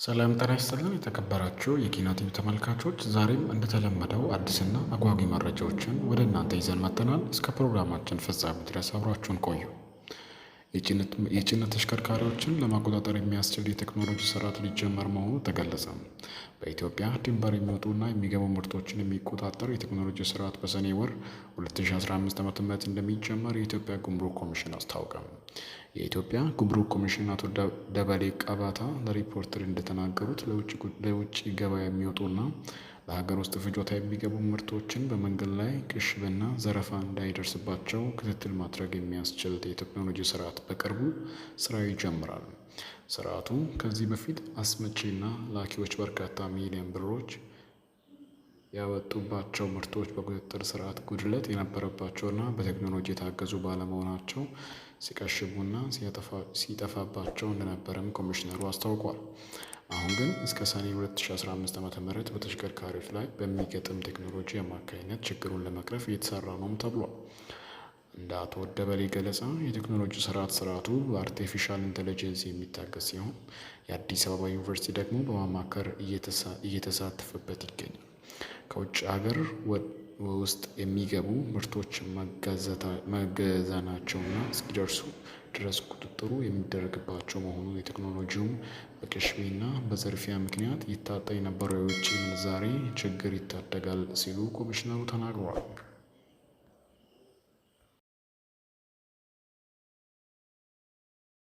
ሰላም ጤና ይስጥልን የተከበራችሁ የኪና ቲቪ ተመልካቾች፣ ዛሬም እንደተለመደው አዲስና አጓጊ መረጃዎችን ወደ እናንተ ይዘን መጥተናል። እስከ ፕሮግራማችን ፍጻሜ ድረስ አብራችሁን ቆዩ። የጭነት ተሽከርካሪዎችን ለመቆጣጠር የሚያስችል የቴክኖሎጂ ስርዓት ሊጀመር መሆኑ ተገለጸ። በኢትዮጵያ ድንበር የሚወጡና የሚገቡ ምርቶችን የሚቆጣጠር የቴክኖሎጂ ስርዓት በሰኔ ወር 2015 ዓ.ም እንደሚጀመር የኢትዮጵያ ጉምሩክ ኮሚሽን አስታወቀ። የኢትዮጵያ ጉምሩክ ኮሚሽን አቶ ደበሌ ቀባታ ለሪፖርተር እንደተናገሩት ለውጭ ገበያ የሚወጡና ለሀገር ውስጥ ፍጆታ የሚገቡ ምርቶችን በመንገድ ላይ ቅሽብና ዘረፋ እንዳይደርስባቸው ክትትል ማድረግ የሚያስችል የቴክኖሎጂ ስርዓት በቅርቡ ስራ ይጀምራል። ስርዓቱ ከዚህ በፊት አስመጪና ላኪዎች በርካታ ሚሊዮን ብሮች ያወጡባቸው ምርቶች በቁጥጥር ስርዓት ጉድለት የነበረባቸውና በቴክኖሎጂ የታገዙ ባለመሆናቸው ሲቀሽቡና ሲጠፋባቸው እንደነበረም ኮሚሽነሩ አስታውቋል። አሁን ግን እስከ ሰኔ 2015 ዓ.ም በተሽከርካሪዎች ላይ በሚገጥም ቴክኖሎጂ አማካኝነት ችግሩን ለመቅረፍ እየተሰራ ነውም ተብሏል። እንደ አቶ ደበሌ ገለጻ የቴክኖሎጂ ስርዓቱ በአርቲፊሻል ኢንተለጀንስ የሚታገዝ ሲሆን የአዲስ አበባ ዩኒቨርሲቲ ደግሞ በማማከር እየተሳተፈበት ይገኛል። ከውጭ ሀገር ውስጥ የሚገቡ ምርቶች መጋዘናቸውና እስኪደርሱ ድረስ ቁጥጥሩ የሚደረግባቸው መሆኑን የቴክኖሎጂውም በቅሽቤና በዝርፊያ ምክንያት ይታጣ የነበረው የውጭ ምንዛሬ ችግር ይታደጋል ሲሉ ኮሚሽነሩ ተናግረዋል።